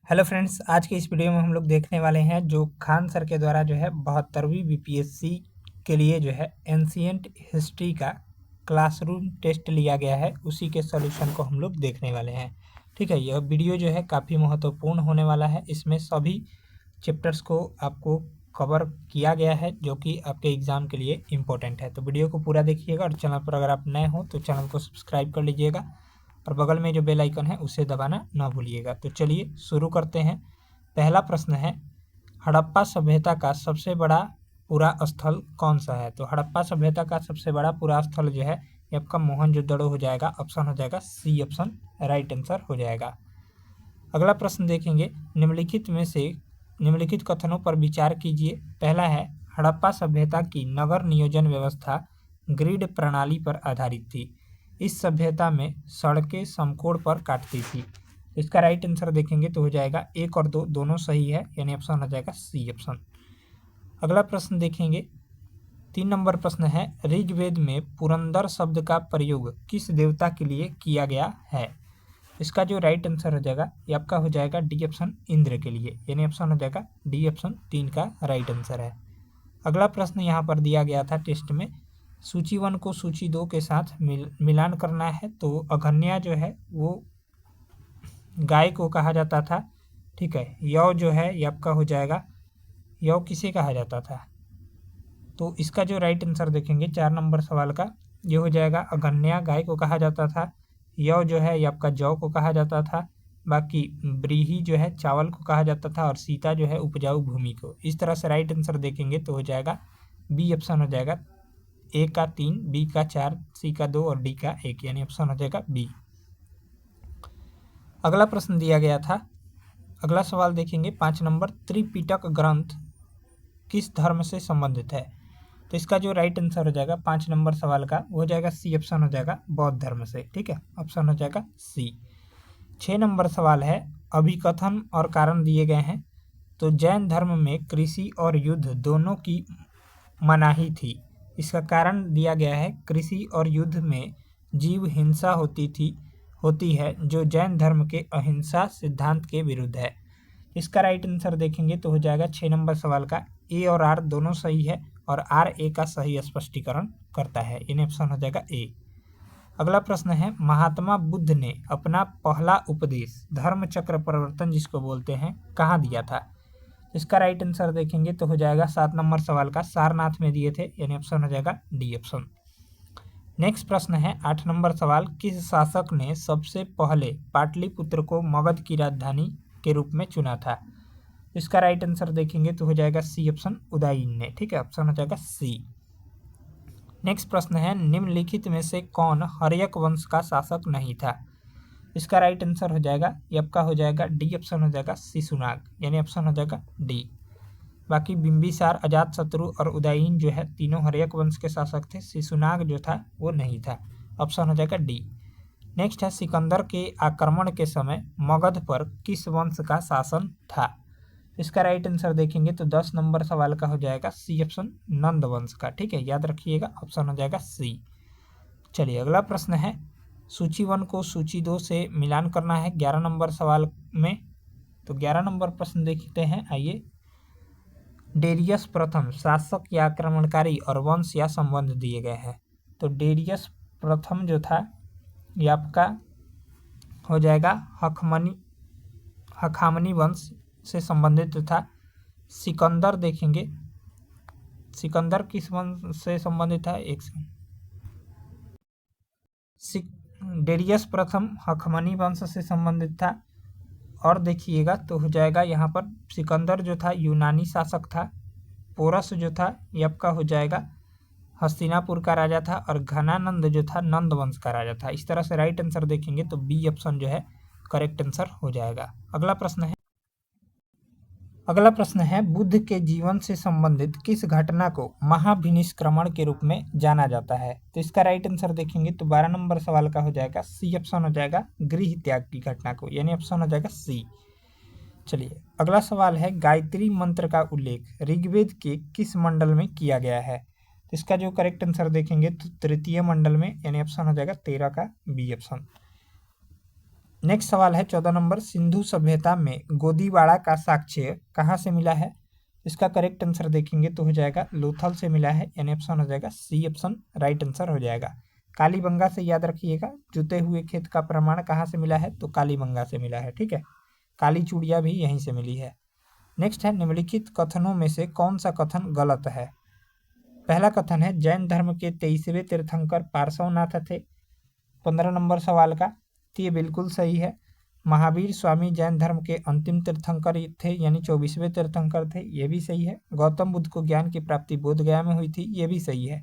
Hello friends, आज के इस वीडियो में हम लोग देखने वाले हैं जो खान सर के द्वारा जो है 72वीं बीपीएससी के लिए जो है एंशिएंट हिस्ट्री का क्लासरूम टेस्ट लिया गया है, उसी के सॉल्यूशन को हम लोग देखने वाले हैं। ठीक है, यह वीडियो जो है काफ़ी महत्वपूर्ण होने वाला है। इसमें सभी चैप्टर्स को आपको कवर किया गया है जो कि आपके एग्ज़ाम के लिए इम्पोर्टेंट है। तो वीडियो को पूरा देखिएगा और चैनल पर अगर आप नए हो तो चैनल को सब्सक्राइब कर लीजिएगा और बगल में जो बेल आइकन है उसे दबाना ना भूलिएगा। तो चलिए शुरू करते हैं। पहला प्रश्न है, हड़प्पा सभ्यता का सबसे बड़ा पूरा स्थल कौन सा है? तो हड़प्पा सभ्यता का सबसे बड़ा पूरा स्थल जो है ये आपका मोहनजोदड़ो हो जाएगा। ऑप्शन हो जाएगा सी ऑप्शन राइट आंसर हो जाएगा। अगला प्रश्न देखेंगे, निम्नलिखित कथनों पर विचार कीजिए। पहला है, हड़प्पा सभ्यता की नगर नियोजन व्यवस्था ग्रिड प्रणाली पर आधारित थी। इस सभ्यता में सड़कें समकोण पर काटती थी। इसका राइट आंसर देखेंगे तो हो जाएगा 1 और 2 दोनों सही है, यानी ऑप्शन हो जाएगा सी ऑप्शन। अगला प्रश्न देखेंगे, 3 नंबर प्रश्न है, ऋग्वेद में पुरंदर शब्द का प्रयोग किस देवता के लिए किया गया है? इसका जो राइट आंसर हो जाएगा ये आपका हो जाएगा डी ऑप्शन इंद्र के लिए, यानी ऑप्शन हो जाएगा डी ऑप्शन 3 का राइट आंसर है। अगला प्रश्न यहाँ पर दिया गया था टेस्ट में, सूची 1 को सूची 2 के साथ मिलान करना है। तो अघन्या जो है वो गाय को कहा जाता था। ठीक है, यौ जो है ये आपका हो जाएगा, यौ किसे कहा जाता था? तो इसका जो राइट आंसर देखेंगे 4 नंबर सवाल का, ये हो जाएगा अघन्या गाय को कहा जाता था। यौ जो है ये आपका जौ को कहा जाता था। बाकी ब्रीही जो है चावल को कहा जाता था और सीता जो है उपजाऊ भूमि को। इस तरह से राइट आंसर देखेंगे तो हो जाएगा बी ऑप्शन हो जाएगा, ए का 3, बी का 4, सी का 2 और डी का 1, यानी ऑप्शन हो जाएगा बी। अगला प्रश्न दिया गया था, अगला सवाल देखेंगे 5 नंबर, त्रिपिटक ग्रंथ किस धर्म से संबंधित है? तो इसका जो राइट आंसर हो जाएगा 5 नंबर सवाल का वो हो जाएगा सी ऑप्शन हो जाएगा बौद्ध धर्म से। ठीक है, ऑप्शन हो जाएगा सी। 6 नंबर सवाल है, अभिकथन और कारण दिए गए हैं। तो जैन धर्म में कृषि और युद्ध दोनों की मनाही थी। इसका कारण दिया गया है, कृषि और युद्ध में जीव हिंसा होती है जो जैन धर्म के अहिंसा सिद्धांत के विरुद्ध है। इसका राइट आंसर देखेंगे तो हो जाएगा 6 नंबर सवाल का ए और आर दोनों सही है और आर ए का सही स्पष्टीकरण करता है, इन ऑप्शन हो जाएगा ए। अगला प्रश्न है, महात्मा बुद्ध ने अपना पहला उपदेश धर्म चक्र परिवर्तन जिसको बोलते हैं कहाँ दिया था? इसका राइट आंसर देखेंगे तो हो जाएगा 7 नंबर सवाल का सारनाथ में दिए थे, यानी ऑप्शन हो जाएगा डी ऑप्शन। नेक्स्ट प्रश्न है 8 नंबर सवाल, किस शासक ने सबसे पहले पाटलिपुत्र को मगध की राजधानी के रूप में चुना था? इसका राइट आंसर देखेंगे तो हो जाएगा सी ऑप्शन उदयन ने। ठीक है, ऑप्शन हो जाएगा सी। नेक्स्ट प्रश्न है, निम्नलिखित में से कौन हर्यक वंश का शासक नहीं था? इसका राइट आंसर हो जाएगा ये आपका हो जाएगा डी ऑप्शन हो जाएगा शिशुनाग, यानी ऑप्शन हो जाएगा डी। बाकी बिंबिसार, अजातशत्रु और उदयन जो है तीनों हर्यक वंश के शासक थे। शिशुनाग जो था वो नहीं था, ऑप्शन हो जाएगा डी। नेक्स्ट है, सिकंदर के आक्रमण के समय मगध पर किस वंश का शासन था? इसका राइट आंसर देखेंगे तो 10 नंबर सवाल का हो जाएगा सी ऑप्शन नंद वंश का। ठीक है, याद रखिएगा, ऑप्शन हो जाएगा सी। चलिए अगला प्रश्न है, सूची 1 को सूची 2 से मिलान करना है 11 नंबर सवाल में। तो 11 नंबर प्रश्न देखते हैं, आइए। डेरियस प्रथम शासक या आक्रमणकारी और वंश या संबंध दिए गए हैं। तो डेरियस प्रथम जो था ये आपका हो जाएगा हखामनी वंश से संबंधित था। सिकंदर देखेंगे, सिकंदर किस वंश से संबंधित था? एक डेरियस प्रथम हखमनी वंश से संबंधित था। और देखिएगा तो हो जाएगा यहाँ पर सिकंदर जो था यूनानी शासक था। पोरस जो था ये आपका हो जाएगा हस्तिनापुर का राजा था और घनानंद जो था नंद वंश का राजा था। इस तरह से राइट आंसर देखेंगे तो बी ऑप्शन जो है करेक्ट आंसर हो जाएगा। अगला प्रश्न है, बुद्ध के जीवन से संबंधित किस घटना को महाभिनिष्क्रमण के रूप में जाना जाता है? तो इसका राइट आंसर देखेंगे तो 12 नंबर सवाल का हो जाएगा सी ऑप्शन हो जाएगा गृह त्याग की घटना को, यानी ऑप्शन हो जाएगा सी। चलिए अगला सवाल है, गायत्री मंत्र का उल्लेख ऋग्वेद के किस मंडल में किया गया है? तो इसका जो करेक्ट आंसर देखेंगे तो तृतीय मंडल में, यानी ऑप्शन हो जाएगा 13 का बी ऑप्शन। नेक्स्ट सवाल है 14 नंबर, सिंधु सभ्यता में गोदीवाड़ा का साक्ष्य कहाँ से मिला है? इसका करेक्ट आंसर देखेंगे तो हो जाएगा लोथल से मिला है, यानी ऑप्शन हो जाएगा सी ऑप्शन राइट आंसर हो जाएगा। कालीबंगा से याद रखिएगा, जुते हुए खेत का प्रमाण कहाँ से मिला है? तो कालीबंगा से मिला है, ठीक है। काली चूड़िया भी यहीं से मिली है। नेक्स्ट है, निम्नलिखित कथनों में से कौन सा कथन गलत है? पहला कथन है जैन धर्म के 23वें तीर्थंकर पार्श्वनाथ थे। 15 नंबर सवाल का, तो ये बिल्कुल सही है। महावीर स्वामी जैन धर्म के अंतिम तीर्थंकर थे, यानी 24वें तीर्थंकर थे, ये भी सही है। गौतम बुद्ध को ज्ञान की प्राप्ति बोध गया में हुई थी, ये भी सही है।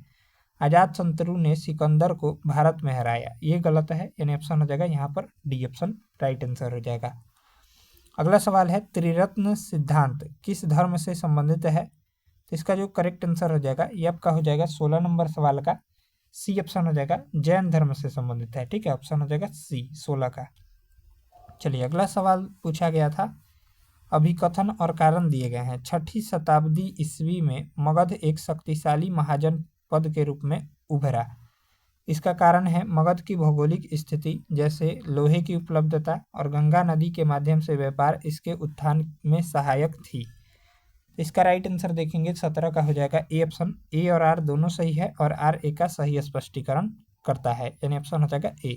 आजाद शत्रु ने सिकंदर को भारत में हराया, ये गलत है, यानी ऑप्शन हो जाएगा यहाँ पर डी ऑप्शन राइट आंसर हो जाएगा। अगला सवाल है, त्रिरत्न सिद्धांत किस धर्म से संबंधित है? तो इसका जो करेक्ट आंसर हो जाएगा ये आपका हो जाएगा 16 नंबर सवाल का सी ऑप्शन हो जाएगा, जैन धर्म से संबंधित है, ठीक है। ऑप्शन हो जाएगा सी 16 का। चलिए अगला सवाल पूछा गया था, अभिकथन और कारण दिए गए हैं। 6ठी शताब्दी ईस्वी में मगध एक शक्तिशाली महाजन पद के रूप में उभरा। इसका कारण है मगध की भौगोलिक स्थिति, जैसे लोहे की उपलब्धता और गंगा नदी के माध्यम से व्यापार इसके उत्थान में सहायक थी। इसका राइट आंसर देखेंगे 17 का हो जाएगा ए ऑप्शन। ए और आर दोनों सही है और आर ए का सही स्पष्टीकरण करता है, यानी ऑप्शन हो जाएगा ए।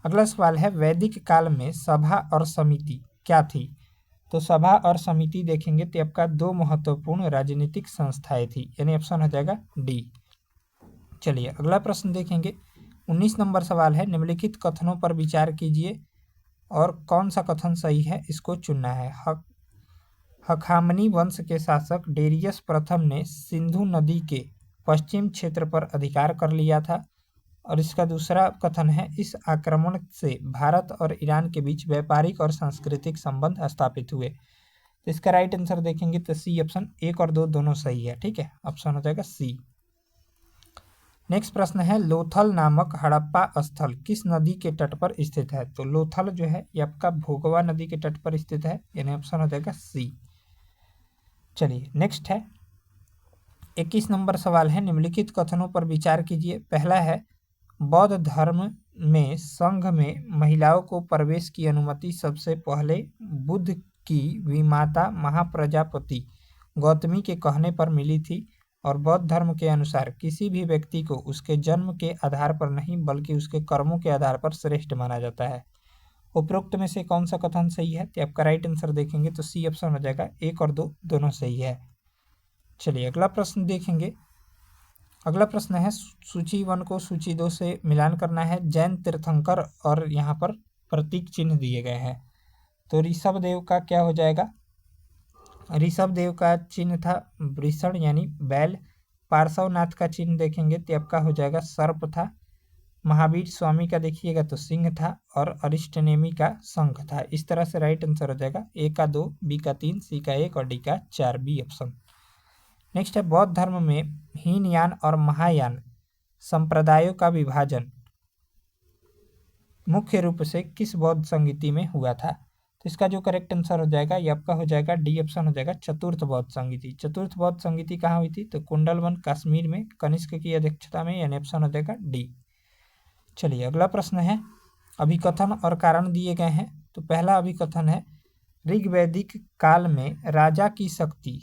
अगला सवाल है, वैदिक काल में सभा और समिति क्या थी? तो सभा और समिति देखेंगे तो आपका दो महत्वपूर्ण राजनीतिक संस्थाएं थी, यानी ऑप्शन हो जाएगा डी। चलिए अगला प्रश्न देखेंगे, 19 नंबर सवाल है, निम्नलिखित कथनों पर विचार कीजिए और कौन सा कथन सही है इसको चुनना है। हखामनी वंश के शासक डेरियस प्रथम ने सिंधु नदी के पश्चिम क्षेत्र पर अधिकार कर लिया था। और इसका दूसरा कथन है, इस आक्रमण से भारत और ईरान के बीच व्यापारिक और सांस्कृतिक संबंध स्थापित हुए। तो इसका राइट आंसर देखेंगे तो सी ऑप्शन 1 और 2 दोनों सही है, ठीक है। ऑप्शन हो जाएगा सी। नेक्स्ट प्रश्न है, लोथल नामक हड़प्पा स्थल किस नदी के तट पर स्थित है? तो लोथल जो है ये आपका भोगवा नदी के तट पर स्थित है, यानी ऑप्शन हो जाएगा सी। चलिए नेक्स्ट है 21 नंबर सवाल है, निम्नलिखित कथनों पर विचार कीजिए। पहला है, बौद्ध धर्म में संघ में महिलाओं को प्रवेश की अनुमति सबसे पहले बुद्ध की विमाता महाप्रजापति गौतमी के कहने पर मिली थी और बौद्ध धर्म के अनुसार किसी भी व्यक्ति को उसके जन्म के आधार पर नहीं बल्कि उसके कर्मों के आधार पर श्रेष्ठ माना जाता है। उपरोक्त में से कौन सा कथन सही है? तो आपका राइट आंसर देखेंगे तो सी ऑप्शन हो जाएगा, 1 और 2 दोनों सही है। चलिए अगला प्रश्न देखेंगे। अगला प्रश्न है, सूची 1 को सूची 2 से मिलान करना है। जैन तीर्थंकर और यहाँ पर प्रतीक चिन्ह दिए गए हैं। तो ऋषभ देव का क्या हो जाएगा? ऋषभ देव का चिन्ह था वृषण यानी बैल। पार्श्वनाथ का चिन्ह देखेंगे तो आपका हो जाएगा सर्प था। महावीर स्वामी का देखिएगा तो सिंह था और अरिष्टनेमी का शंख था। इस तरह से राइट आंसर हो जाएगा ए का 2, बी का 3, सी का 1 और डी का 4, बी ऑप्शन। नेक्स्ट है, बौद्ध धर्म में हीनयान और महायान संप्रदायों का विभाजन मुख्य रूप से किस बौद्ध संगीति में हुआ था? तो इसका जो करेक्ट आंसर हो जाएगा ये आपका हो जाएगा डी ऑप्शन हो जाएगा, चतुर्थ बौद्ध संगीति। चतुर्थ बौद्ध संगीति कहाँ हुई थी? तो कुंडलवन कश्मीर में कनिष्क की अध्यक्षता में, यानी ऑप्शन हो जाएगा डी। चलिए अगला प्रश्न है, अभिकथन और कारण दिए गए हैं। तो पहला अभिकथन है, ऋग्वैदिक काल में राजा की शक्ति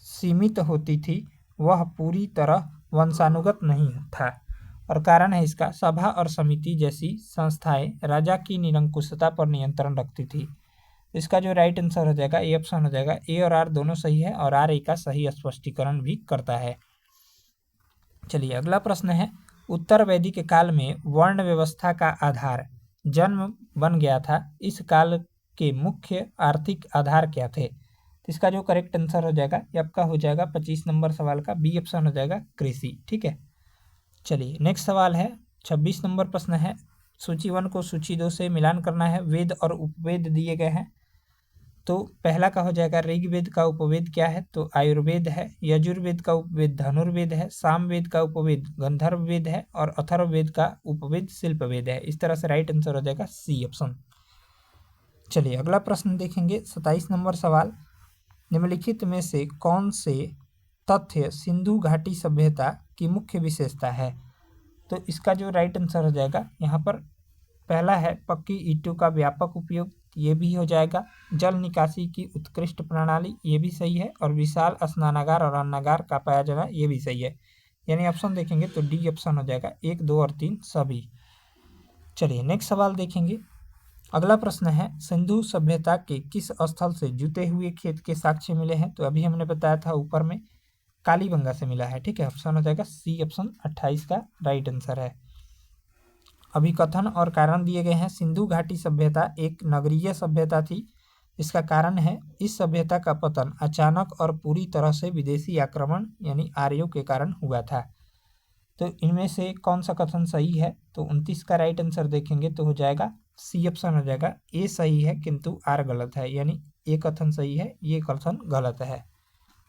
सीमित होती थी, वह पूरी तरह वंशानुगत नहीं था। और कारण है इसका, सभा और समिति जैसी संस्थाएं राजा की निरंकुशता पर नियंत्रण रखती थी। इसका जो राइट आंसर हो जाएगा ए ऑप्शन हो जाएगा। ए और आर दोनों सही है और आर ए का सही स्पष्टीकरण भी करता है। चलिए अगला प्रश्न है, उत्तर वैदिक काल में वर्ण व्यवस्था का आधार जन्म बन गया था। इस काल के मुख्य आर्थिक आधार क्या थे? इसका जो करेक्ट आंसर हो जाएगा ये आपका हो जाएगा 25 नंबर सवाल का बी ऑप्शन हो जाएगा, कृषि, ठीक है। चलिए नेक्स्ट सवाल है, 26 नंबर प्रश्न है, सूची 1 को सूची 2 से मिलान करना है। वेद और उपवेद दिए गए हैं। तो पहला का हो जाएगा, ऋग्वेद का उपवेद क्या है? तो आयुर्वेद है। यजुर्वेद का उपवेद धनुर्वेद है। सामवेद का उपवेद गंधर्व वेद है और अथर्ववेद का उपवेद शिल्पवेद है। इस तरह से राइट आंसर हो जाएगा सी ऑप्शन। चलिए अगला प्रश्न देखेंगे, 27 नंबर सवाल, निम्नलिखित में से कौन से तथ्य सिंधु घाटी सभ्यता की मुख्य विशेषता है? तो इसका जो राइट आंसर हो जाएगा यहाँ पर पहला है पक्की ईंटों का व्यापक उपयोग, ये भी हो जाएगा। जल निकासी की उत्कृष्ट प्रणाली, ये भी सही है। और विशाल स्नानागार और अन्नागार का पाया जाना, ये भी सही है। यानी ऑप्शन देखेंगे तो डी ऑप्शन हो जाएगा, 1, 2 और 3 सभी। चलिए नेक्स्ट सवाल देखेंगे। अगला प्रश्न है, सिंधु सभ्यता के किस स्थल से जुते हुए खेत के साक्ष्य मिले हैं? तो अभी हमने बताया था ऊपर में, कालीबंगा से मिला है। ठीक है, ऑप्शन हो जाएगा सी ऑप्शन 28 का राइट आंसर है। अभिकथन और कारण दिए गए हैं। सिंधु घाटी सभ्यता एक नगरीय सभ्यता थी। इसका कारण है, इस सभ्यता का पतन अचानक और पूरी तरह से विदेशी आक्रमण यानी आर्यों के कारण हुआ था। तो इनमें से कौन सा कथन सही है? तो 29 का राइट आंसर देखेंगे तो हो जाएगा सी ऑप्शन हो जाएगा। ए सही है किंतु आर गलत है, यानी ए कथन सही है, ये कथन गलत है,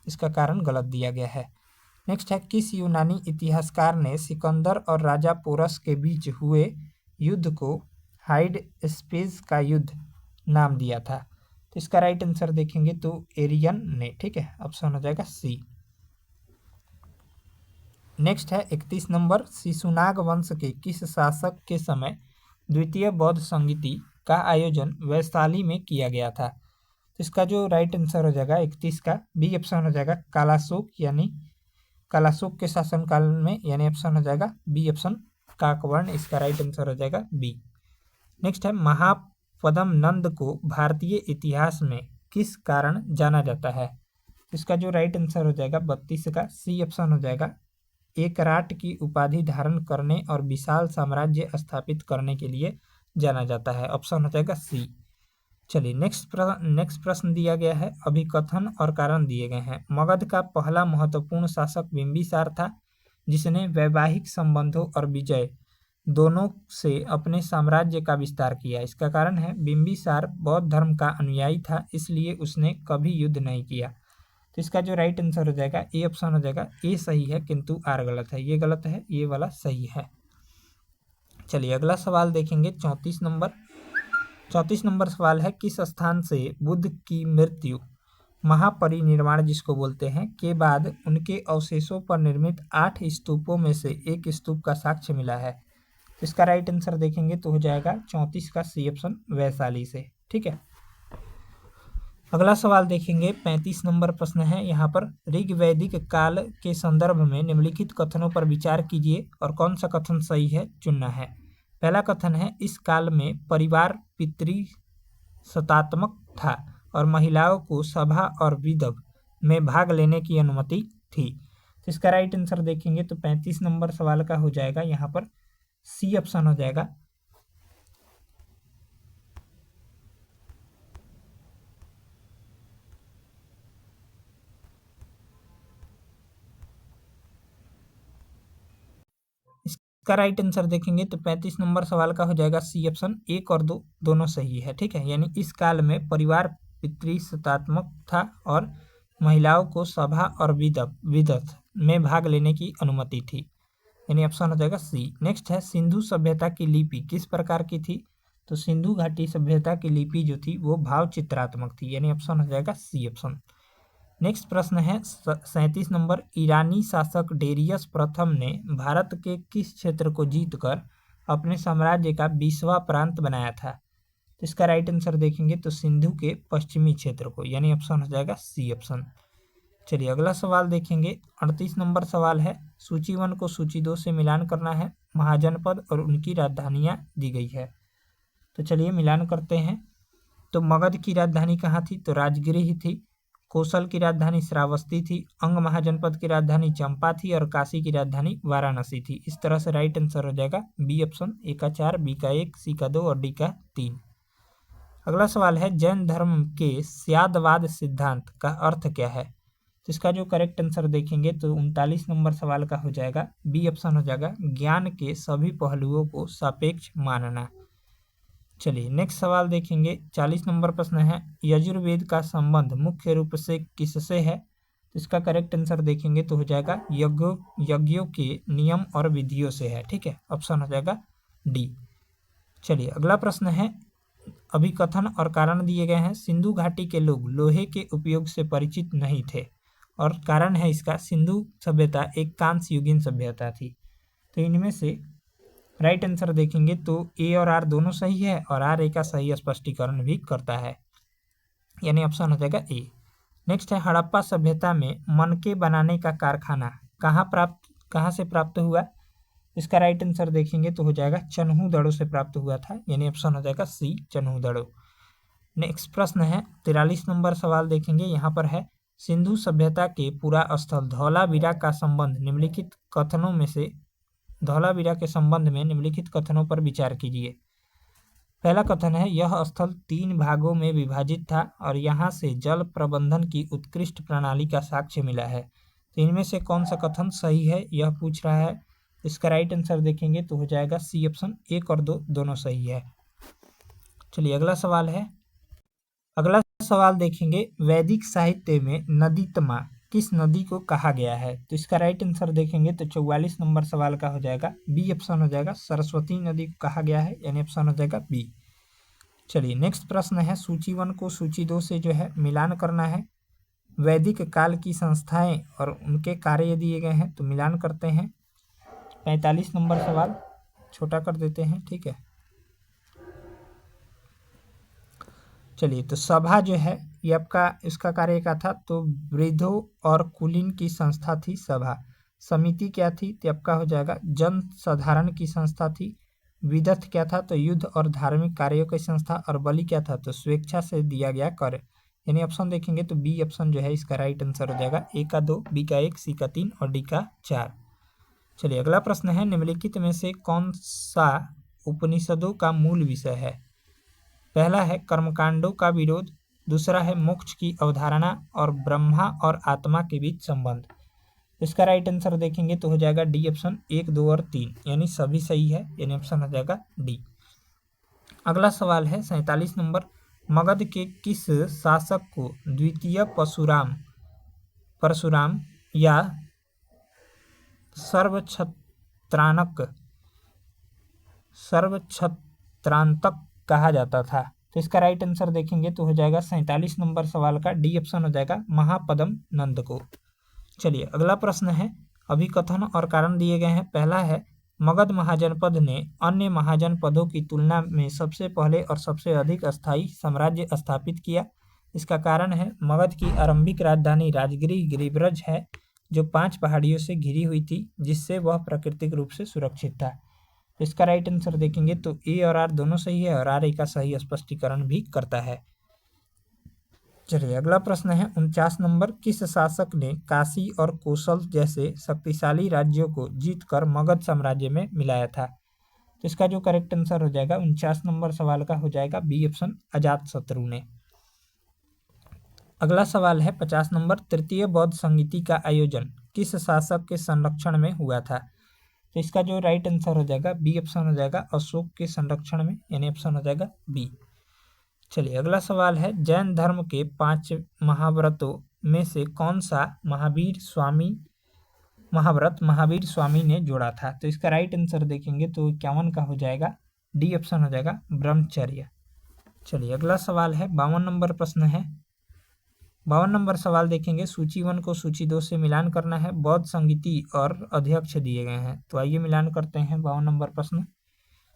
इसका कारण गलत दिया गया है। नेक्स्ट है, किस यूनानी इतिहासकार ने सिकंदर और राजा पोरस के बीच हुए युद्ध को हाइड स्पेस का युद्ध नाम दिया था? तो इसका राइट आंसर देखेंगे तो एरियन ने। ठीक है, ऑप्शन हो जाएगा सी। नेक्स्ट है 31 नंबर, शिशुनाग वंश के किस शासक के समय द्वितीय बौद्ध संगीति का आयोजन वैशाली में किया गया था? तो इसका जो राइट आंसर हो जाएगा 31 का बी ऑप्शन हो जाएगा, कालाशोक, यानी कालाशोक के शासनकाल में, यानी ऑप्शन हो जाएगा बी ऑप्शन काकवर्ण, इसका राइट आंसर हो जाएगा बी। नेक्स्ट है, महापद्म नंद को भारतीय इतिहास में किस कारण जाना जाता है? इसका जो राइट आंसर हो जाएगा 32 का सी ऑप्शन हो जाएगा, एक राट की उपाधि धारण करने और विशाल साम्राज्य स्थापित करने के लिए जाना जाता है, ऑप्शन हो जाएगा सी। चलिए नेक्स्ट प्रश्न दिया गया है, अभिकथन और कारण दिए गए हैं। मगध का पहला महत्वपूर्ण शासक बिंबिसार था, जिसने वैवाहिक संबंधों और विजय दोनों से अपने साम्राज्य का विस्तार किया। इसका कारण है, बिंबिसार बौद्ध धर्म का अनुयायी था, इसलिए उसने कभी युद्ध नहीं किया। तो इसका जो राइट आंसर हो जाएगा ए ऑप्शन हो जाएगा, ए सही है किंतु आर गलत है, ये गलत है, ये वाला सही है। चलिए अगला सवाल देखेंगे 34 नंबर। 34 नंबर सवाल है, किस स्थान से बुद्ध की मृत्यु महापरिनिर्वाण जिसको बोलते हैं के बाद उनके अवशेषों पर निर्मित 8 स्तूपों में से एक स्तूप का साक्ष्य मिला है? तो इसका राइट आंसर देखेंगे तो हो जाएगा 34 का सी ऑप्शन, वैशाली से। ठीक है, अगला सवाल देखेंगे 35 नंबर प्रश्न है। यहाँ पर ऋग्वैदिक काल के संदर्भ में निम्नलिखित कथनों पर विचार कीजिए और कौन सा कथन सही है चुनना है। पहला कथन है, इस काल में परिवार पितृसत्तात्मक था और महिलाओं को सभा और विदव में भाग लेने की अनुमति थी। तो इसका राइट आंसर देखेंगे तो 35 नंबर सवाल का हो जाएगा यहाँ पर सी ऑप्शन हो जाएगा। इसका राइट आंसर देखेंगे तो 35 नंबर सवाल का हो जाएगा सी ऑप्शन, 1 और 2 दोनों सही है। ठीक है, यानी इस काल में परिवार पितृसत्तात्मक था और महिलाओं को सभा और विदथ में भाग लेने की अनुमति थी, यानी ऑप्शन हो जाएगा सी। नेक्स्ट है, सिंधु सभ्यता की लिपि किस प्रकार की थी? तो सिंधु घाटी सभ्यता की लिपि जो थी वो भाव चित्रात्मक थी, यानी ऑप्शन हो जाएगा सी ऑप्शन। नेक्स्ट प्रश्न है 37 नंबर, ईरानी शासक डेरियस प्रथम ने भारत के किस क्षेत्र को जीतकर अपने साम्राज्य का 20वां प्रांत बनाया था? तो इसका राइट आंसर देखेंगे तो सिंधु के पश्चिमी क्षेत्र को, यानी ऑप्शन हो जाएगा सी ऑप्शन। चलिए अगला सवाल देखेंगे 38 नंबर सवाल है, सूची 1 को सूची 2 से मिलान करना है। महाजनपद और उनकी राजधानियां दी गई है, तो चलिए मिलान करते हैं। तो मगध की राजधानी कहाँ थी? तो राजगिरी ही थी। कौशल की राजधानी श्रावस्ती थी। अंग महाजनपद की राजधानी चंपा थी और काशी की राजधानी वाराणसी थी। इस तरह से राइट आंसर हो जाएगा बी ऑप्शन, ए का 4, बी का 1, सी का 2 और डी का 3। अगला सवाल है, जैन धर्म के स्यादवाद सिद्धांत का अर्थ क्या है? तो इसका जो करेक्ट आंसर देखेंगे तो 39 नंबर सवाल का हो जाएगा बी ऑप्शन हो जाएगा, ज्ञान के सभी पहलुओं को सापेक्ष मानना। चलिए नेक्स्ट सवाल देखेंगे 40 नंबर प्रश्न है, यजुर्वेद का संबंध मुख्य रूप से किससे है? तो इसका करेक्ट आंसर देखेंगे तो हो जाएगा यज्ञों के नियम और विधियों से है। ठीक है, ऑप्शन हो जाएगा डी। चलिए अगला प्रश्न है, अभिकथन और कारण दिए गए हैं। सिंधु घाटी के लोग लोहे के उपयोग से परिचित नहीं थे और कारण है इसका, सिंधु सभ्यता एक कांस्य युगीन सभ्यता थी। तो इनमें से राइट आंसर देखेंगे तो ए और आर दोनों सही है और आर ए का सही स्पष्टीकरण भी करता है, यानी ऑप्शन हो जाएगा ए। नेक्स्ट है हड़प्पा सभ्यता में मनके बनाने का कारखाना कहाँ से प्राप्त हुआ। इसका राइट आंसर देखेंगे तो हो जाएगा चन्हू से प्राप्त हुआ था, यानी ऑप्शन हो जाएगा सी चन्हू। नेक्स्ट प्रश्न है 43 नंबर सवाल देखेंगे, यहाँ पर है सिंधु सभ्यता के पूरा स्थल धौलावीरा का संबंध निम्नलिखित कथनों में से धौलावीरा के संबंध में निम्नलिखित कथनों पर विचार कीजिए। पहला कथन है यह स्थल 3 भागों में विभाजित था और यहाँ से जल प्रबंधन की उत्कृष्ट प्रणाली का साक्ष्य मिला है। तो इनमें से कौन सा कथन सही है यह पूछ रहा है। इसका राइट आंसर देखेंगे तो हो जाएगा सी ऑप्शन, 1 और 2 दोनों सही है। चलिए अगला सवाल देखेंगे वैदिक साहित्य में नदीतमा किस नदी को कहा गया है। तो इसका राइट आंसर देखेंगे तो 44 नंबर सवाल का हो जाएगा बी ऑप्शन हो जाएगा, सरस्वती नदी को कहा गया है, यानी ऑप्शन हो जाएगा बी। चलिए नेक्स्ट प्रश्न है सूची 1 को सूची 2 से जो है मिलान करना है। वैदिक काल की संस्थाएं और उनके कार्य दिए गए हैं, तो मिलान करते हैं। 45 नंबर सवाल छोटा कर देते हैं, ठीक है। चलिए तो सभा जो है ये आपका इसका कार्य क्या था, तो वृद्धों और कुलीन की संस्था थी सभा। समिति क्या थी, तो आपका हो जाएगा जन साधारण की संस्था थी। विदथ क्या था, तो युद्ध और धार्मिक कार्यों की संस्था। और बलि क्या था, तो स्वेच्छा से दिया गया कर, यानी ऑप्शन देखेंगे तो बी ऑप्शन जो है इसका राइट आंसर हो जाएगा। ए का 2, बी का 1, सी का 3 और डी का 4। चलिए अगला प्रश्न है निम्नलिखित में से कौन सा उपनिषदों का मूल विषय है। पहला है कर्मकांडों का विरोध, दूसरा है मोक्ष की अवधारणा और ब्रह्मा और आत्मा के बीच संबंध। इसका राइट आंसर देखेंगे तो हो जाएगा डी ऑप्शन, 1, 2 और 3, यानी सभी सही है, यानी ऑप्शन हो जाएगा डी। अगला सवाल है 47 नंबर, मगध के किस शासक को द्वितीय परशुराम या सर्वछत्रांतक कहा जाता था। तो इसका राइट आंसर देखेंगे तो हो जाएगा 47 नंबर सवाल का डी ऑप्शन हो जाएगा महापद्म नंद को। चलिए अगला प्रश्न है अभिकथन और कारण दिए गए हैं। पहला है मगध महाजनपद ने अन्य महाजनपदों की तुलना में सबसे पहले और सबसे अधिक अस्थायी साम्राज्य स्थापित किया। इसका कारण है मगध की आरंभिक राजधानी राजगिरी गिरिब्रज है, जो 5 पहाड़ियों से घिरी हुई थी, जिससे वह प्राकृतिक रूप से सुरक्षित था। इसका राइट आंसर देखेंगे तो ए और आर दोनों सही है और आर ए का सही स्पष्टीकरण भी करता है। चलिए अगला प्रश्न है 49 नंबर, किस शासक ने काशी और कौशल जैसे शक्तिशाली राज्यों को जीतकर मगध साम्राज्य में मिलाया था। तो इसका जो करेक्ट आंसर हो जाएगा 49 नंबर सवाल का हो जाएगा बी ऑप्शन, अजातशत्रु ने। अगला सवाल है 50 नंबर, तृतीय बौद्ध संगीति का आयोजन किस शासक के संरक्षण में हुआ था। तो इसका जो राइट आंसर हो जाएगा बी ऑप्शन हो जाएगा, अशोक के संरक्षण में, यानी ऑप्शन हो जाएगा बी। चलिए अगला सवाल है जैन धर्म के 5 महाव्रतों में से कौन सा महाव्रत महावीर स्वामी ने जोड़ा था। तो इसका राइट आंसर देखेंगे तो 51 का हो जाएगा, डी ऑप्शन हो जाएगा ब्रह्मचर्य। चलिए अगला सवाल है 52 नंबर प्रश्न है। 52 नंबर सवाल देखेंगे सूची 1 को सूची 2 से मिलान करना है। बौद्ध संगीति और अध्यक्ष दिए गए हैं, तो आइए मिलान करते हैं 52 नंबर प्रश्न।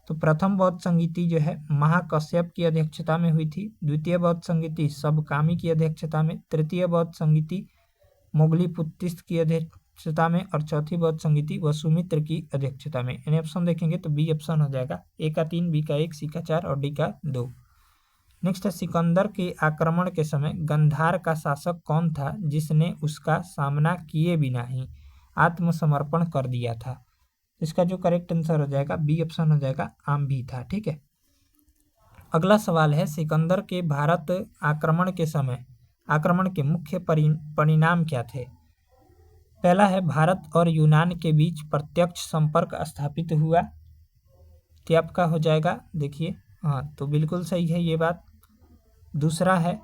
तो प्रथम बौद्ध संगीति जो है महाकश्यप की अध्यक्षता में हुई थी। द्वितीय बौद्ध संगीति सबकामी की अध्यक्षता में। तृतीय बौद्ध संगीति मोगलीपुत्तिस की अध्यक्षता में और चौथी बौद्ध संगीति वसुमित्र की अध्यक्षता में। यानी ऑप्शन देखेंगे तो बी ऑप्शन हो जाएगा, ए का 3, बी का 1, सी का 4 और डी का 2। नेक्स्ट है सिकंदर के आक्रमण के समय गंधार का शासक कौन था जिसने उसका सामना किए बिना ही आत्मसमर्पण कर दिया था। इसका जो करेक्ट आंसर हो जाएगा बी ऑप्शन हो जाएगा, आम्भी था। ठीक है, अगला सवाल है सिकंदर के भारत आक्रमण के समय आक्रमण के मुख्य परिणाम क्या थे। पहला है भारत और यूनान के बीच प्रत्यक्ष संपर्क स्थापित हुआ। तो आपका हो जाएगा, देखिए हाँ तो बिल्कुल सही है ये बात। दूसरा है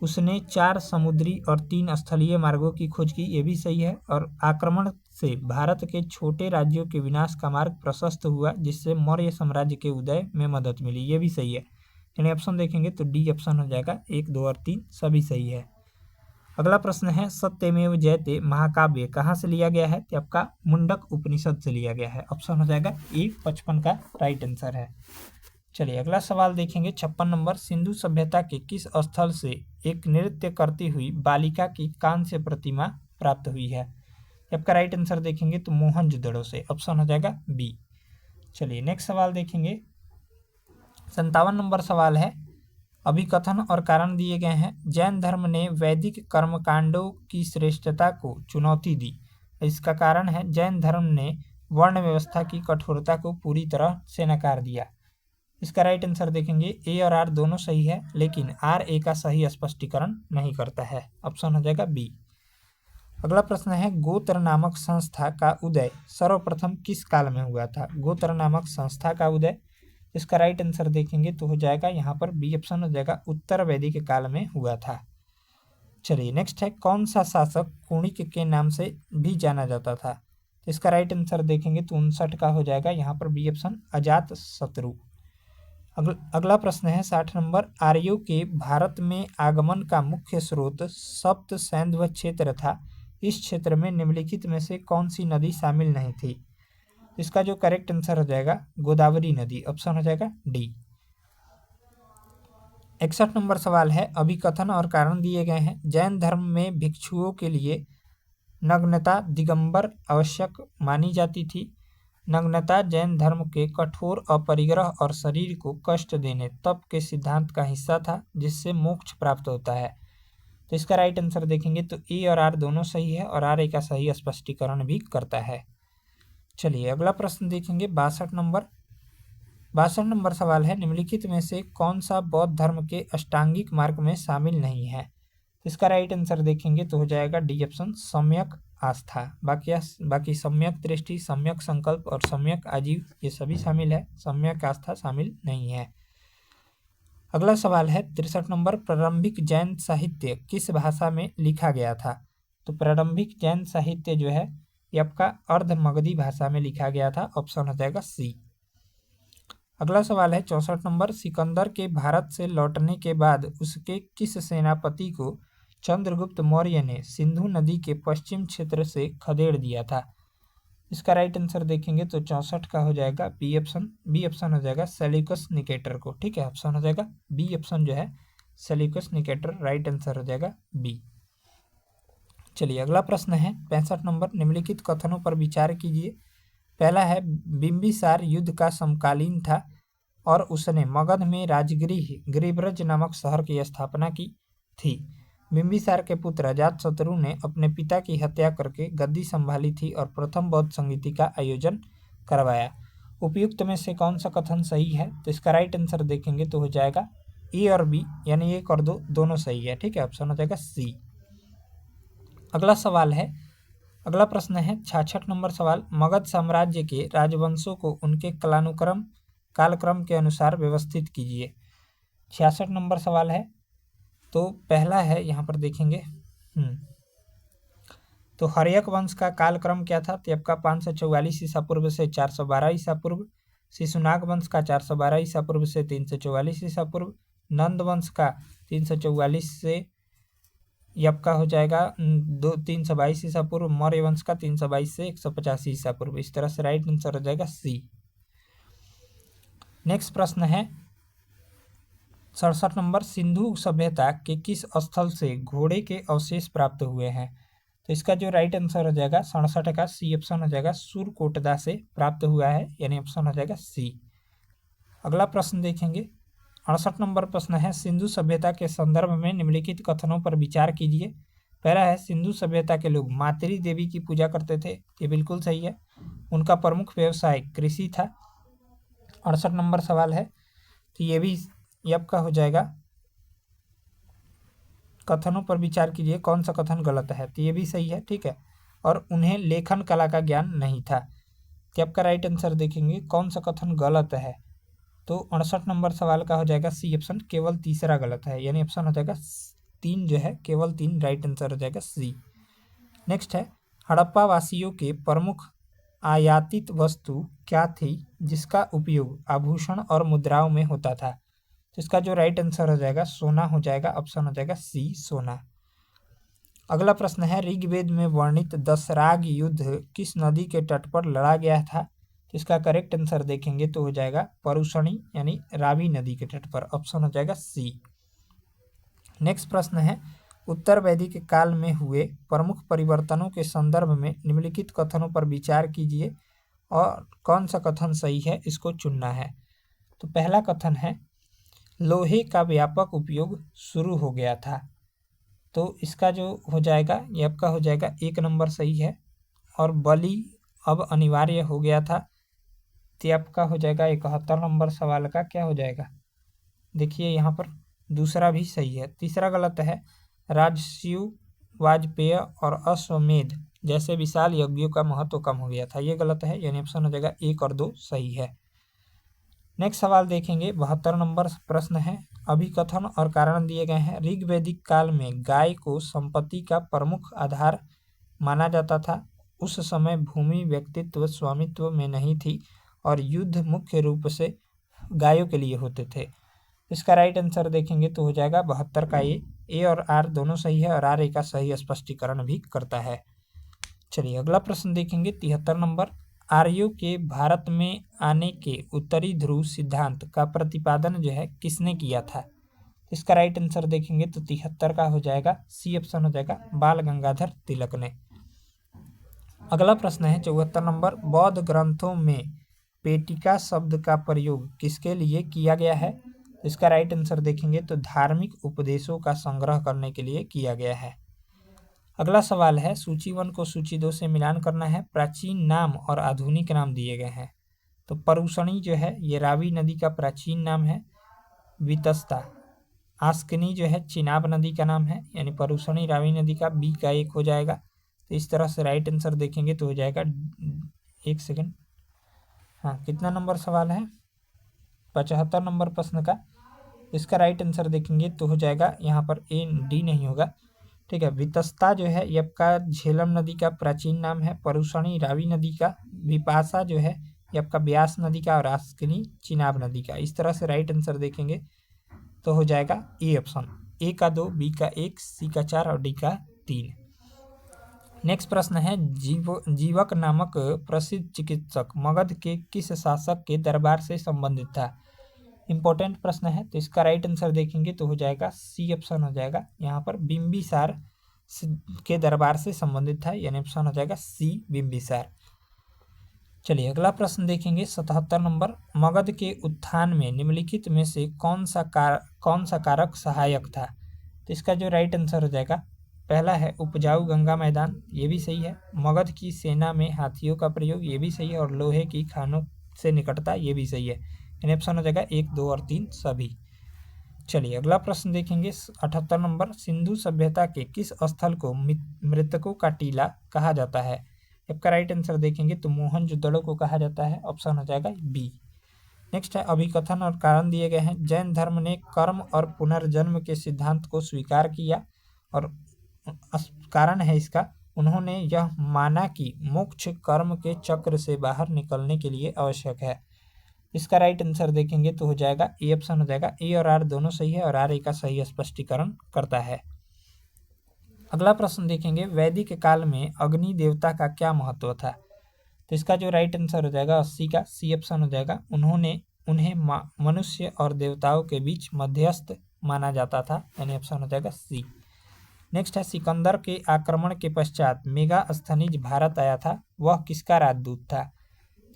उसने 4 समुद्री और 3 स्थलीय मार्गों की खोज की, ये भी सही है। और आक्रमण से भारत के छोटे राज्यों के विनाश का मार्ग प्रशस्त हुआ, जिससे मौर्य साम्राज्य के उदय में मदद मिली, ये भी सही है। यानी ऑप्शन देखेंगे तो डी ऑप्शन हो जाएगा, 1, 2 और 3 सभी सही है। अगला प्रश्न है सत्यमेव जयते महाकाव्य कहाँ से लिया गया है, तो आपका मुंडक उपनिषद से लिया गया है। ऑप्शन हो जाएगा ए 55 का राइट आंसर है। चलिए अगला सवाल देखेंगे 56 नंबर, सिंधु सभ्यता के किस स्थल से एक नृत्य करती हुई बालिका की कांस्य प्रतिमा प्राप्त हुई है। आपका राइट आंसर देखेंगे तो मोहनजोदड़ो से। ऑप्शन हो जाएगा बी। चलिए नेक्स्ट सवाल देखेंगे 57 नंबर सवाल है, अभिकथन और कारण दिए गए हैं। जैन धर्म ने वैदिक कर्मकांडों की श्रेष्ठता को चुनौती दी। इसका कारण है जैन धर्म ने वर्ण व्यवस्था की कठोरता को पूरी तरह से नकार दिया। इसका राइट आंसर देखेंगे ए और आर दोनों सही है, लेकिन आर ए का सही स्पष्टीकरण नहीं करता है। ऑप्शन हो जाएगा बी। अगला प्रश्न है गोत्र नामक संस्था का उदय सर्वप्रथम किस काल में हुआ था। गोत्र नामक संस्था का उदय, इसका राइट आंसर देखेंगे तो हो जाएगा यहाँ पर बी ऑप्शन हो जाएगा, उत्तर वैदिक काल में हुआ था। चलिए नेक्स्ट है कौन सा शासक कुणिक के नाम से भी जाना जाता था। इसका राइट आंसर देखेंगे तो 59 का हो जाएगा यहाँ पर बी ऑप्शन, अजात शत्रु। अगला प्रश्न है 60 नंबर, आर्यों के भारत में आगमन का मुख्य स्रोत सप्त सैंधव क्षेत्र था। इस क्षेत्र में निम्नलिखित में से कौन सी नदी शामिल नहीं थी। इसका जो करेक्ट आंसर हो जाएगा गोदावरी नदी। ऑप्शन हो जाएगा डी। 61 नंबर सवाल है, अभिकथन और कारण दिए गए हैं। जैन धर्म में भिक्षुओं के लिए नग्नता दिगंबर आवश्यक मानी जाती थी। नग्नता जैन धर्म के कठोर अपरिग्रह और शरीर को कष्ट देने तप के सिद्धांत का हिस्सा था, जिससे मोक्ष प्राप्त होता है। तो इसका राइट आंसर देखेंगे तो ए और आर दोनों सही है और आर ए का सही स्पष्टीकरण भी करता है। चलिए अगला प्रश्न देखेंगे 62 नंबर। 62 नंबर सवाल है, निम्नलिखित में से कौन सा बौद्ध धर्म के अष्टांगिक मार्ग में शामिल नहीं है। इसका राइट आंसर देखेंगे तो हो जाएगा डी ऑप्शन, सम्यक आस्था। बाकी सम्यक दृष्टि, सम्यक संकल्प और सम्यक आजीव ये सभी शामिल है, सम्यक आस्था शामिल नहीं है। अगला सवाल है 63 नंबर, प्रारंभिक जैन साहित्य किस भाषा में लिखा गया था। तो प्रारंभिक जैन साहित्य जो है ये आपका अर्ध मगधी भाषा में लिखा गया था। ऑप्शन हो जाएगा सी। अगला सवाल है 64 नंबर, सिकंदर के भारत से लौटने के बाद उसके किस सेनापति को चंद्रगुप्त मौर्य ने सिंधु नदी के पश्चिम क्षेत्र से खदेड़ दिया था। इसका राइट आंसर देखेंगे तो 64 का हो जाएगा बी ऑप्शन हो जाएगा, सेल्यूकस निकेटर को। ठीक है, ऑप्शन हो जाएगा बी ऑप्शन जो है सेल्यूकस निकेटर, राइट आंसर हो जाएगा बी। चलिए अगला प्रश्न है 65 नंबर, निम्नलिखित कथनों पर विचार कीजिए। पहला है बिंबिसार युद्ध का समकालीन था और उसने मगध में राजगृह गिरिब्रज नामक शहर की स्थापना की थी। बिंबिसार के पुत्र अजातशत्रु ने अपने पिता की हत्या करके गद्दी संभाली थी और प्रथम बौद्ध संगीति का आयोजन करवाया। उपयुक्त में से कौन सा कथन सही है। तो इसका राइट आंसर देखेंगे तो हो जाएगा ए और बी, यानी एक और दो दोनों सही है। ठीक है, ऑप्शन हो जाएगा सी। अगला प्रश्न है 66 नंबर सवाल, मगध साम्राज्य के राजवंशों को उनके कालक्रम के अनुसार व्यवस्थित कीजिए। 66 नंबर सवाल है, तो पहला है यहाँ पर देखेंगे तो हर्यक वंश का कालक्रम क्या था। तो आपका 544 ईसा पूर्व से 412 ईसा पूर्व। शिशुनाग वंश का 412 ईसा पूर्व से 344 ईसा पूर्व। नंद वंश का 344 से आपका हो जाएगा 322 ईसा पूर्व। मौर्य वंश का 322 से 185 ईसा पूर्व। इस तरह से राइट आंसर हो जाएगा सी। नेक्स्ट प्रश्न है 67 नंबर, सिंधु सभ्यता के किस स्थल से घोड़े के अवशेष प्राप्त हुए हैं। तो इसका जो राइट आंसर हो जाएगा 67 का सी ऑप्शन हो जाएगा, सुरकोटदा से प्राप्त हुआ है, यानी ऑप्शन हो जाएगा सी। अगला प्रश्न देखेंगे 68 नंबर प्रश्न है, सिंधु सभ्यता के संदर्भ में निम्नलिखित कथनों पर विचार कीजिए। पहला है सिंधु सभ्यता के लोग मातृ देवी की पूजा करते थे। ये बिल्कुल सही है। उनका प्रमुख व्यवसाय कृषि था। 68 नंबर सवाल है, तो ये आपका हो जाएगा कथनों पर विचार कीजिए कौन सा कथन गलत है। तो ये भी सही है। ठीक है, और उन्हें लेखन कला का ज्ञान नहीं था। तो आपका राइट आंसर देखेंगे कौन सा कथन गलत है। तो 68 नंबर सवाल का हो जाएगा सी ऑप्शन, केवल तीसरा गलत है, यानी ऑप्शन हो जाएगा 3 जो है, केवल 3 राइट आंसर हो जाएगा सी। नेक्स्ट है, हड़प्पा वासियों के प्रमुख आयातित वस्तु क्या थी जिसका उपयोग आभूषण और मुद्राओं में होता था। तो इसका जो राइट आंसर हो जाएगा सोना हो जाएगा, ऑप्शन हो जाएगा सी सोना। अगला प्रश्न है, ऋग्वेद में वर्णित दशराग युद्ध किस नदी के तट पर लड़ा गया था? तो इसका करेक्ट आंसर देखेंगे तो हो जाएगा परुषणी यानी रावी नदी के तट पर। ऑप्शन हो जाएगा सी। नेक्स्ट प्रश्न है, उत्तर वैदिक काल में हुए प्रमुख परिवर्तनों के संदर्भ में निम्नलिखित कथनों पर विचार कीजिए और कौन सा कथन सही है इसको चुनना है। तो पहला कथन है, लोहे का व्यापक उपयोग शुरू हो गया था। तो इसका जो हो जाएगा ये आपका हो जाएगा 1 नंबर सही है। और बलि अब अनिवार्य हो गया था, तो आपका हो जाएगा 71 नंबर सवाल का क्या हो जाएगा, देखिए यहाँ पर दूसरा भी सही है। तीसरा गलत है, राजस्यु वाजपेय और अश्वमेध जैसे विशाल यज्ञों का महत्व कम हो गया था, ये गलत है, यानी ऑप्शन हो जाएगा 1 और 2 सही है। नेक्स्ट सवाल देखेंगे, 72 नंबर प्रश्न है, अभिकथन और कारण दिए गए हैं। ऋग्वैदिक काल में गाय को संपत्ति का प्रमुख आधार माना जाता था। उस समय भूमि व्यक्तित्व स्वामित्व में नहीं थी और युद्ध मुख्य रूप से गायों के लिए होते थे। इसका राइट आंसर देखेंगे तो हो जाएगा 72 का ए और आर दोनों सही है और आर ए का सही स्पष्टीकरण भी करता है। चलिए अगला प्रश्न देखेंगे, 73 नंबर, आर्यों के भारत में आने के उत्तरी ध्रुव सिद्धांत का प्रतिपादन जो है किसने किया था? इसका राइट आंसर देखेंगे तो 73 का हो जाएगा सी ऑप्शन हो जाएगा बाल गंगाधर तिलक ने। अगला प्रश्न है 74 नंबर, बौद्ध ग्रंथों में पेटिका शब्द का प्रयोग किसके लिए किया गया है? इसका राइट आंसर देखेंगे तो धार्मिक उपदेशों का संग्रह करने के लिए किया गया है। अगला सवाल है, सूची 1 को सूची 2 से मिलान करना है। प्राचीन नाम और आधुनिक नाम दिए गए हैं। तो परुषणी जो है ये रावी नदी का प्राचीन नाम है। वितस्ता आस्कनी जो है चिनाब नदी का नाम है, यानी परुषणी रावी नदी का बी का 1 हो जाएगा। तो इस तरह से राइट आंसर देखेंगे तो हो जाएगा 1 सेकेंड, हाँ कितना नंबर सवाल है, 75 नंबर प्रश्न का। इसका राइट आंसर देखेंगे तो हो जाएगा यहाँ पर ए डी नहीं होगा, ठीक है। वितस्ता जो है ये आपका झेलम नदी का प्राचीन नाम है। परुषणी रावी नदी का, विपाशा जो है ये आपका ब्यास नदी का और आस्कनी चिनाब नदी का। इस तरह से राइट आंसर देखेंगे तो हो जाएगा ए ऑप्शन, ए का 2, बी का 1, सी का 4 और डी का 3। नेक्स्ट प्रश्न है, जीवक नामक प्रसिद्ध चिकित्सक मगध के किस शासक के दरबार से संबंधित था? इंपॉर्टेंट प्रश्न है, तो इसका राइट आंसर देखेंगे तो हो जाएगा सी ऑप्शन हो जाएगा यहाँ पर बिंबिसार के दरबार से संबंधित था, यानी ऑप्शन हो जाएगा सी बिंबिसार। चलिए अगला प्रश्न देखेंगे, 77 नंबर, मगध के उत्थान में निम्नलिखित में से कौन सा कारक सहायक था? तो इसका जो राइट आंसर हो जाएगा, पहला है उपजाऊ गंगा मैदान, ये भी सही है। मगध की सेना में हाथियों का प्रयोग, ये भी सही है। और लोहे की खानों से निकटता, ये भी सही है, यानी ऑप्शन हो जाएगा 1, 2 और 3 सभी। चलिए अगला प्रश्न देखेंगे, 78 नंबर, सिंधु सभ्यता के किस स्थल को मृतकों का टीला कहा जाता है? आपका राइट आंसर देखेंगे तो मोहनजोदड़ो को कहा जाता है, ऑप्शन हो जाएगा बी। नेक्स्ट है, अभिकथन और कारण दिए गए हैं। जैन धर्म ने कर्म और पुनर्जन्म के सिद्धांत को स्वीकार किया और कारण है इसका, उन्होंने यह माना कि मोक्ष कर्म के चक्र से बाहर निकलने के लिए आवश्यक है। इसका राइट आंसर देखेंगे तो हो जाएगा ए ऑप्शन हो जाएगा, ए और आर दोनों सही है और आर ए का सही स्पष्टीकरण करता है। अगला प्रश्न देखेंगे, वैदिक काल में अग्नि देवता का क्या महत्व था? तो इसका जो राइट आंसर हो जाएगा 80 का सी ऑप्शन हो जाएगा, उन्हें मनुष्य और देवताओं के बीच मध्यस्थ माना जाता था, यानी ऑप्शन हो जाएगा सी। नेक्स्ट है, सिकंदर के आक्रमण के पश्चात मेगास्थनीज भारत आया था, वह किसका राजदूत था?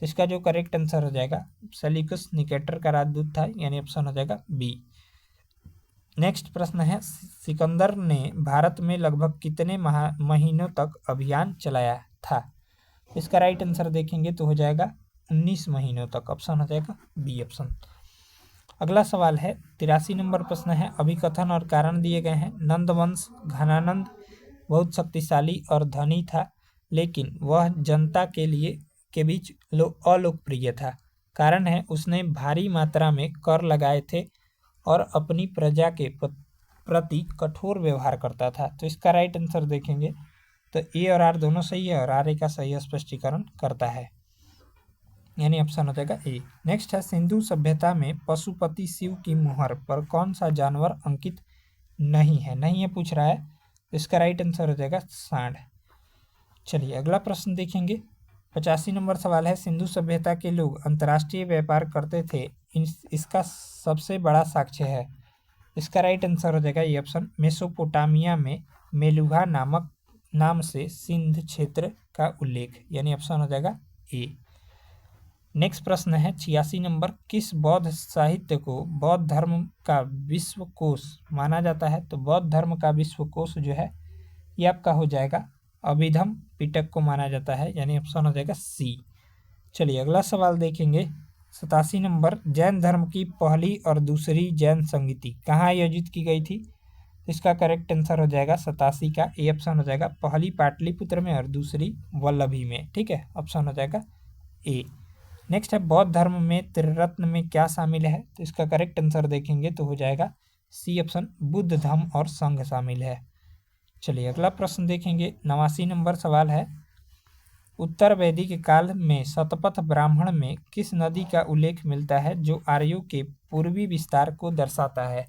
तो इसका जो करेक्ट आंसर हो जाएगा सेल्यूकस निकेटर का राजदूत था, यानी ऑप्शन हो जाएगा बी। नेक्स्ट प्रश्न है, सिकंदर ने भारत में लगभग कितने महीनों तक अभियान चलाया था? इसका राइट आंसर देखेंगे तो हो जाएगा 19 महीनों तक, ऑप्शन हो जाएगा बी ऑप्शन। अगला सवाल है, 83 नंबर प्रश्न है, अभिकथन और कारण दिए गए हैं। नंदवंश घनानंद बहुत शक्तिशाली और धनी था, लेकिन वह जनता के बीच अलोकप्रिय था। कारण है उसने भारी मात्रा में कर लगाए थे और अपनी प्रजा के प्रति कठोर व्यवहार करता था। तो इसका राइट आंसर देखेंगे तो ए और आर दोनों सही है और आर ए का सही स्पष्टीकरण करता है, यानी ऑप्शन हो जाएगा ए। नेक्स्ट है, सिंधु सभ्यता में पशुपति शिव की मुहर पर कौन सा जानवर अंकित नहीं है? नहीं है पूछ रहा है, इसका राइट आंसर हो जाएगा सांड। चलिए अगला प्रश्न देखेंगे। 85 नंबर सवाल है, सिंधु सभ्यता के लोग अंतर्राष्ट्रीय व्यापार करते थे, इसका सबसे बड़ा साक्ष्य है। इसका राइट आंसर हो जाएगा ये ऑप्शन, मेसोपोटामिया में मेलुहा नामक नाम से सिंध क्षेत्र का उल्लेख, यानी ऑप्शन हो जाएगा ए। नेक्स्ट प्रश्न है 86 नंबर, किस बौद्ध साहित्य को बौद्ध धर्म का विश्वकोश माना जाता है? तो बौद्ध धर्म का विश्वकोश जो है ये आपका हो जाएगा अभिधम पिटक को माना जाता है, यानी ऑप्शन हो जाएगा सी। चलिए अगला सवाल देखेंगे। 87 नंबर, जैन धर्म की पहली और दूसरी जैन संगीति कहाँ आयोजित की गई थी? इसका करेक्ट आंसर हो जाएगा 87 का ए ऑप्शन हो जाएगा, पहली पाटलिपुत्र में और दूसरी वल्लभी में। ठीक है, ऑप्शन हो जाएगा ए। नेक्स्ट है, बौद्ध धर्म में त्रिरत्न में क्या शामिल है? तो इसका करेक्ट आंसर देखेंगे तो हो जाएगा सी ऑप्शन, बुद्ध धम्म और संघ शामिल है। चलिए अगला प्रश्न देखेंगे। 89 नंबर सवाल है, उत्तर वैदिक काल में शतपथ ब्राह्मण में किस नदी का उल्लेख मिलता है जो आर्यों के पूर्वी विस्तार को दर्शाता है?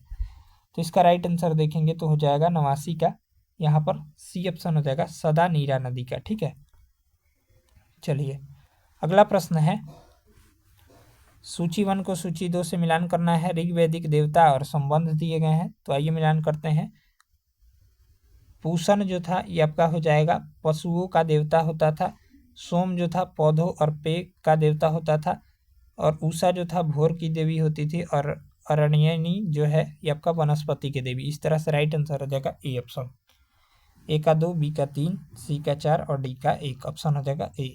तो इसका राइट आंसर देखेंगे तो हो जाएगा 89 का यहाँ पर सी ऑप्शन हो जाएगा, सदा नीरा नदी का। ठीक है, चलिए अगला प्रश्न है, सूची 1 को सूची 2 से मिलान करना है। ऋग्वैदिक देवता और संबंध दिए गए हैं, तो आइए मिलान करते हैं। पूषण जो था ये आपका हो जाएगा पशुओं का देवता होता था, सोम जो था पौधों और पेय का देवता होता था, और उषा जो था भोर की देवी होती थी, और अरण्यनी जो है ये आपका वनस्पति की देवी। इस तरह से राइट आंसर हो जाएगा ए ऑप्शन, ए का 2, बी का 3, सी का 4 और डी का 1, ऑप्शन हो जाएगा ए।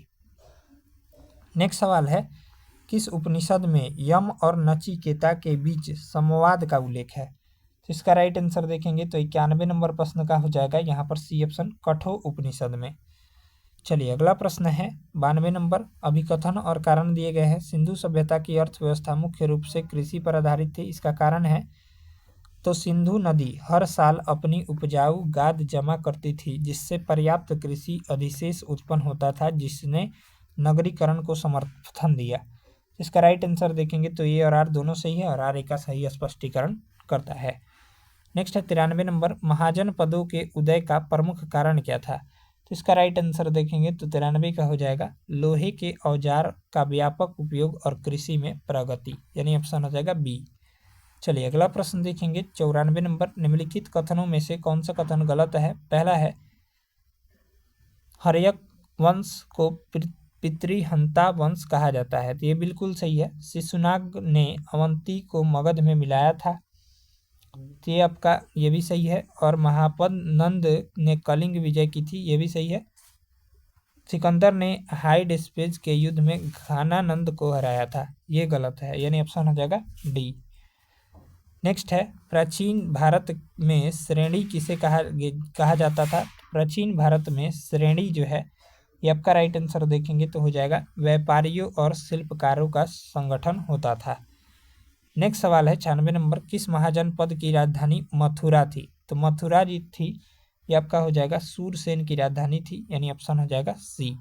नेक्स्ट सवाल है, किस उपनिषद में यम और नचिकेता के बीच संवाद का उल्लेख है? तो इसका राइट आंसर देखेंगे तो 91 नंबर प्रश्न का हो जाएगा यहाँ पर सी ऑप्शन, कठोर उपनिषद में। चलिए अगला प्रश्न है 92 नंबर, अभिकथन और कारण दिए गए हैं। सिंधु सभ्यता की अर्थव्यवस्था मुख्य रूप से कृषि पर आधारित थी, इसका कारण है तो सिंधु नदी हर साल अपनी उपजाऊ गाद जमा करती थी, जिससे पर्याप्त कृषि अधिशेष उत्पन्न होता था, जिसने नगरीकरण को समर्थन दिया। इसका राइट आंसर देखेंगे तो ए और आर दोनों सही है, और आर ए का सही स्पष्टीकरण करता है। नेक्स्ट है 93 नंबर, महाजन पदों के उदय का प्रमुख कारण क्या था? तो इसका राइट आंसर देखेंगे तो 93 का हो जाएगा, लोहे के औजार का व्यापक उपयोग और कृषि में प्रगति, यानी ऑप्शन हो जाएगा बी। चलिए अगला प्रश्न देखेंगे। 94 नंबर, निम्नलिखित कथनों में से कौन सा कथन गलत है? पहला है, हर्यक वंश को पितृहंता वंश कहा जाता है, तो ये बिल्कुल सही है। शिशुनाग ने अवंती को मगध में मिलाया था, तो ये आपका ये भी सही है। और महापद नंद ने कलिंग विजय की थी, ये भी सही है। सिकंदर ने हाइडेस्पेज के युद्ध में घानानंद को हराया था, ये गलत है, यानी ऑप्शन हो जाएगा डी। नेक्स्ट है, प्राचीन भारत में श्रेणी किसे कहा जाता था? प्राचीन भारत में श्रेणी जो है ये आपका राइट आंसर देखेंगे तो हो जाएगा, व्यापारियों और शिल्पकारों का संगठन होता था। नेक्स्ट सवाल है 96 नंबर, किस महाजनपद की राजधानी मथुरा थी? तो मथुरा जी थी ये आपका हो जाएगा सूरसेन की राजधानी थी, यानी ऑप्शन हो जाएगा सी।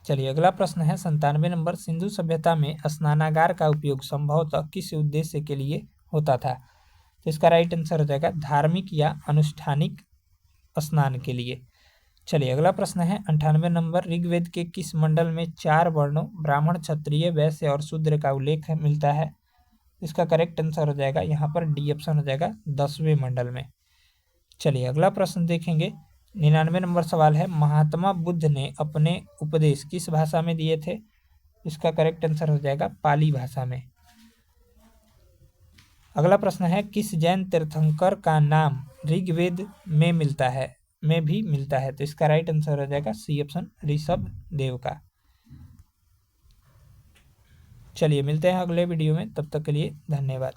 चलिए अगला प्रश्न है 97 नंबर, सिंधु सभ्यता में स्नानागार का उपयोग संभवतः किस उद्देश्य के लिए होता था? तो इसका राइट आंसर हो जाएगा धार्मिक या अनुष्ठानिक स्नान के लिए। चलिए अगला प्रश्न है 98 नंबर, ऋग्वेद के किस मंडल में 4 वर्णों ब्राह्मण, क्षत्रिय, वैश्य और शूद्र का उल्लेख मिलता है? इसका करेक्ट आंसर हो जाएगा यहाँ पर डी ऑप्शन हो जाएगा 10वें मंडल में। चलिए अगला प्रश्न देखेंगे। 99 नंबर सवाल है, महात्मा बुद्ध ने अपने उपदेश किस भाषा में दिए थे? इसका करेक्ट आंसर हो जाएगा पाली भाषा में। अगला प्रश्न है, किस जैन तीर्थंकर का नाम ऋग्वेद में भी मिलता है? तो इसका राइट आंसर हो जाएगा सी ऑप्शन, ऋषभ देव का। चलिए मिलते हैं अगले वीडियो में, तब तक के लिए धन्यवाद।